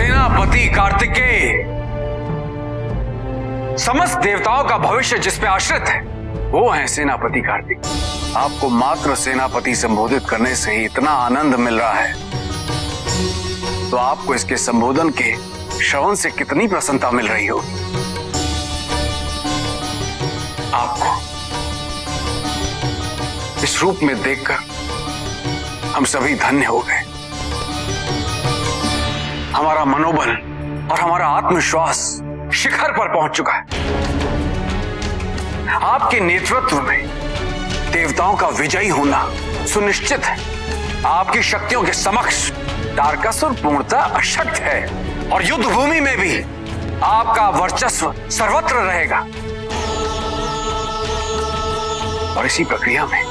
सेनापति कार्तिकेय, समस्त देवताओं का भविष्य जिस पे आश्रित है वो है सेनापति कार्तिकेय। आपको मात्र सेनापति संबोधित करने से ही इतना आनंद मिल रहा है, तो आपको इसके संबोधन के श्रवण से कितनी प्रसन्नता मिल रही होगी। आपको इस रूप में देखकर हम सभी धन्य हो गए। हमारा मनोबल और हमारा आत्मविश्वास शिखर पर पहुंच चुका है। आपके नेतृत्व में देवताओं का विजयी होना सुनिश्चित है। आपकी शक्तियों के समक्ष तारकासुर पूर्णतः अशक्त है और युद्ध भूमि में भी आपका वर्चस्व सर्वत्र रहेगा। और इसी प्रक्रिया में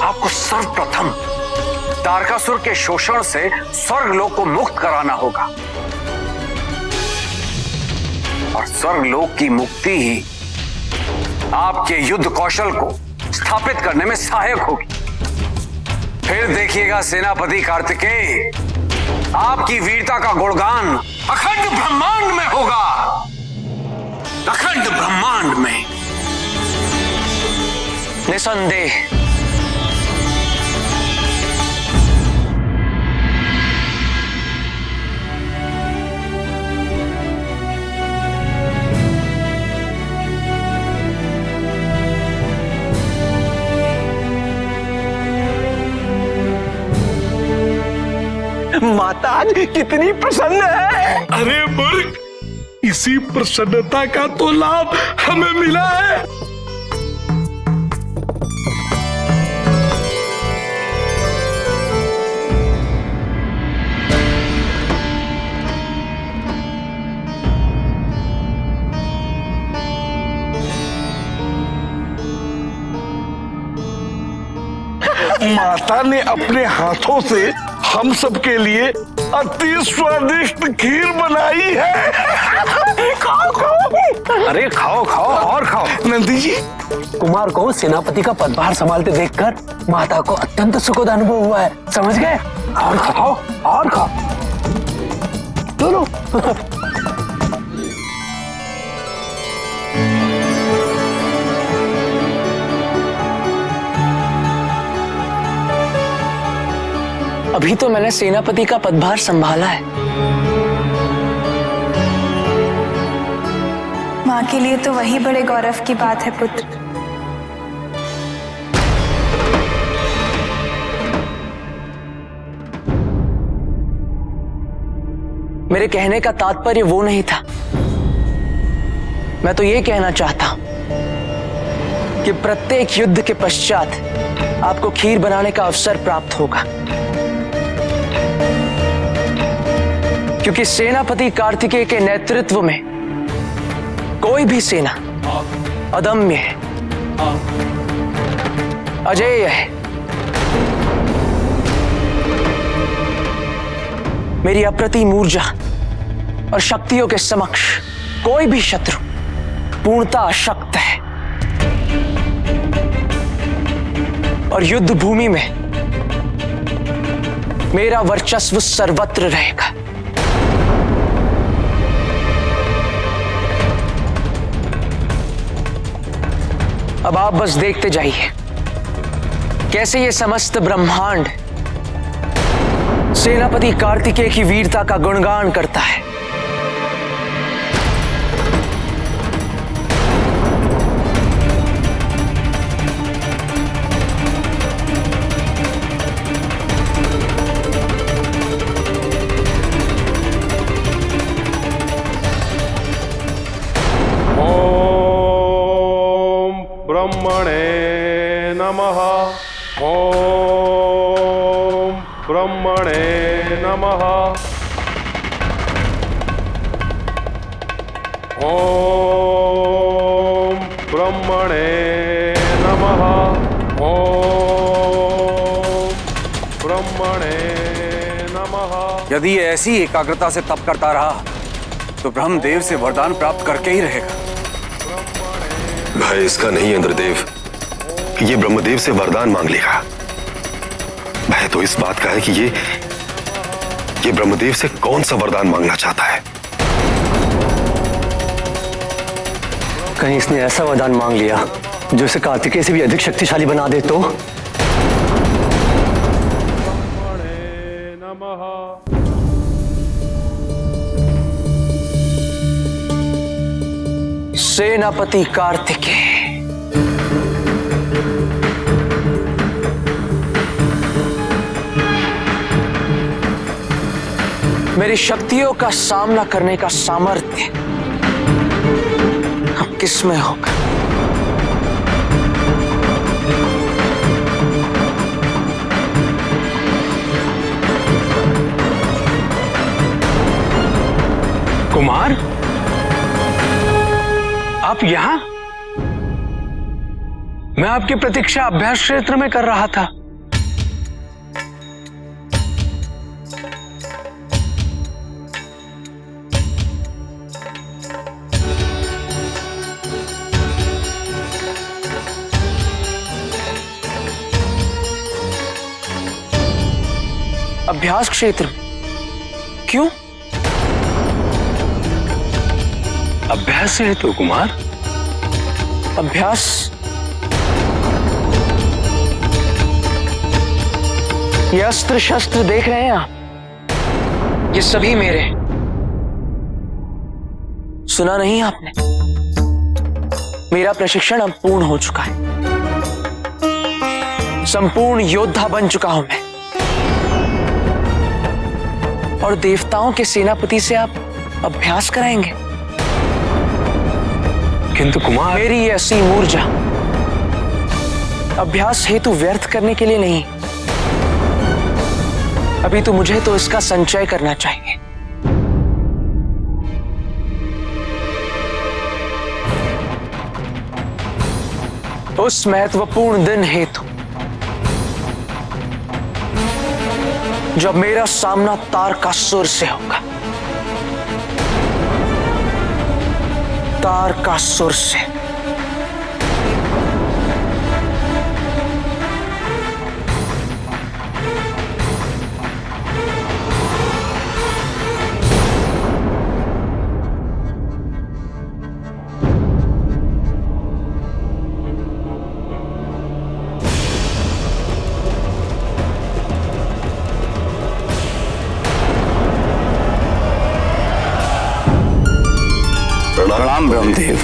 आपको सर्वप्रथम तारकासुर के शोषण से स्वर्गलोक को मुक्त कराना होगा, और स्वर्गलोक की मुक्ति ही आपके युद्ध कौशल को स्थापित करने में सहायक होगी। फिर देखिएगा सेनापति कार्तिकेय, आपकी वीरता का गुणगान अखंड ब्रह्मांड में होगा। अखंड ब्रह्मांड में। निसंदेह माता आज कितनी प्रसन्न है। अरे मूर्ख, इसी प्रसन्नता का तो लाभ हमें मिला है। माता ने अपने हाथों से हम सबके लिए अति स्वादिष्ट खीर बनाई है। खाओ खाओ। अरे खाओ खाओ और खाओ। नंदी जी, कुमार को सेनापति का पदभार संभालते देखकर माता को अत्यंत सुखद अनुभव हुआ है, समझ गए? और खाओ और खाओ। चलो। अभी तो मैंने सेनापति का पदभार संभाला है। माँ के लिए तो वही बड़े गौरव की बात है पुत्र। मेरे कहने का तात्पर्य वो नहीं था। मैं तो ये कहना चाहता हूं कि प्रत्येक युद्ध के पश्चात आपको खीर बनाने का अवसर प्राप्त होगा, क्योंकि सेनापति कार्तिकेय के नेतृत्व में कोई भी सेना अदम्य है, अजेय है। मेरी अप्रतिम ऊर्जा और शक्तियों के समक्ष कोई भी शत्रु पूर्णतः अशक्त है, और युद्ध भूमि में मेरा वर्चस्व सर्वत्र रहेगा। अब आप बस देखते जाइए कैसे ये समस्त ब्रह्मांड सेनापति कार्तिकेय की वीरता का गुणगान करता है। ब्रह्मणे नमः। ओम ब्रह्मणे नमः। ओम ब्रह्मणे नमः। ओम ब्रह्मणे नमः। यदि ये ऐसी एकाग्रता से तप करता रहा तो ब्रह्मदेव से वरदान प्राप्त करके ही रहेगा। भय इसका नहीं इंद्रदेव, ये ब्रह्मदेव से वरदान मांग लेगा। भय तो इस बात का है कि ये ब्रह्मदेव से कौन सा वरदान मांगना चाहता है? कहीं इसने ऐसा वरदान मांग लिया जो इसे कार्तिकेय से भी अधिक शक्तिशाली बना दे तो? नमः। सेनापति कार्तिकेय, मेरी शक्तियों का सामना करने का सामर्थ्य अब किसमें होगा? कुमार, आप यहां? मैं आपकी प्रतीक्षा अभ्यास क्षेत्र में कर रहा था। अभ्यास क्षेत्र? क्यों? अभ्यास से है तो कुमार? अभ्यास? ये अस्त्र शस्त्र देख रहे हैं आप? ये सभी मेरे। सुना नहीं आपने? मेरा प्रशिक्षण अब पूर्ण हो चुका है। संपूर्ण योद्धा बन चुका हूं मैं। और देवताओं के सेनापति से आप अभ्यास कराएंगे? किंतु कुमार, मेरी ये असीम ऊर्जा अभ्यास हेतु व्यर्थ करने के लिए नहीं। अभी तो मुझे तो इसका संचय करना चाहिए। उस महत्वपूर्ण दिन हेतु जब मेरा सामना तारकासुर से होगा। तारकासुर से। प्रणाम ब्रह्मदेव।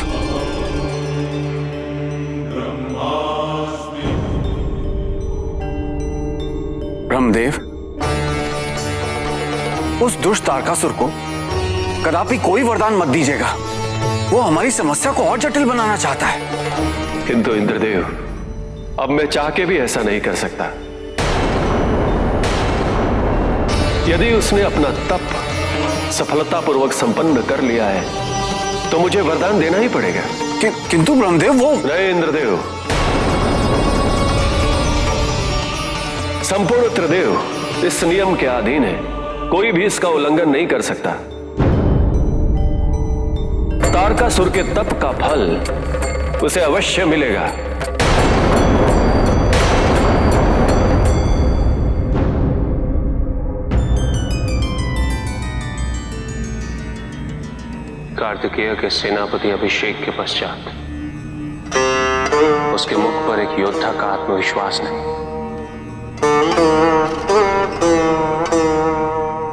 ब्रह्मदेव, उस दुष्ट तारकासुर को कदापि कोई वरदान मत दीजिएगा। वो हमारी समस्या को और जटिल बनाना चाहता है। किंतु इंद्रदेव, अब मैं चाह के भी ऐसा नहीं कर सकता। यदि उसने अपना तप सफलतापूर्वक संपन्न कर लिया है तो मुझे वरदान देना ही पड़ेगा। किंतु ब्रह्मदेव, वो नहीं इंद्रदेव, संपूर्ण त्रिदेव इस नियम के अधीन है। कोई भी इसका उल्लंघन नहीं कर सकता। तारकासुर के तप का फल उसे अवश्य मिलेगा। कार्तिकेय के सेनापति अभिषेक के पश्चात उसके मुख पर एक योद्धा का आत्मविश्वास नहीं,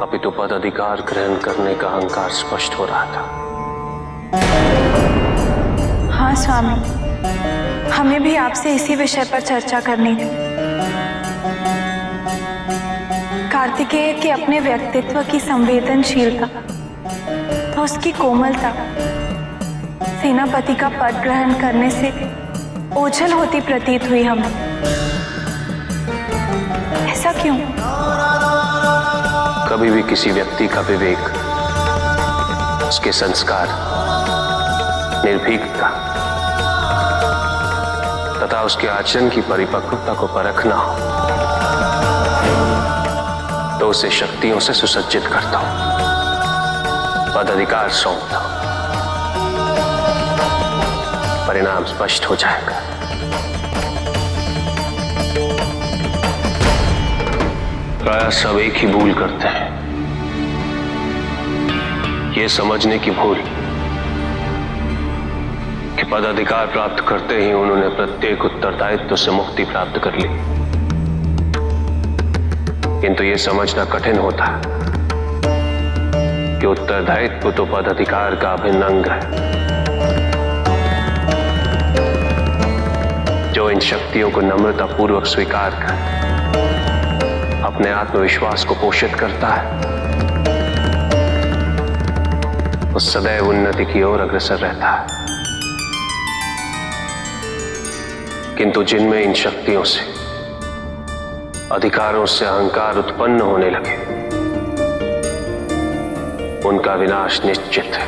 अपितु पद अधिकार ग्रहण करने का अहंकार स्पष्ट हो रहा था। हाँ स्वामी, हमें भी आपसे इसी विषय पर चर्चा करनी थी। कार्तिकेय के अपने व्यक्तित्व की संवेदनशीलता, उसकी कोमलता सेनापति का पद ग्रहण करने से ओझल होती प्रतीत हुई हमें। ऐसा क्यों? कभी भी किसी व्यक्ति का विवेक, उसके संस्कार, निर्भीकता तथा उसके आचरण की परिपक्वता को परखना हो तो उसे शक्तियों से सुसज्जित करता हूं, पद अधिकार सौंपता हूं। परिणाम स्पष्ट हो जाएगा। प्रायः सब एक ही भूल करते हैं, ये समझने की भूल कि पदाधिकार प्राप्त करते ही उन्होंने प्रत्येक उत्तरदायित्व से मुक्ति प्राप्त कर ली, किंतु ये समझना कठिन होता है कि उत्तरदायित्व तो पदाधिकार का अभिन्न अंग है, जो इन शक्तियों को नम्रतापूर्वक स्वीकार कर अपने आत्मविश्वास को पोषित करता है, वो सदैव उन्नति की ओर अग्रसर रहता है। किंतु जिनमें इन शक्तियों से, अधिकारों से अहंकार उत्पन्न होने लगे, उनका विनाश निश्चित है।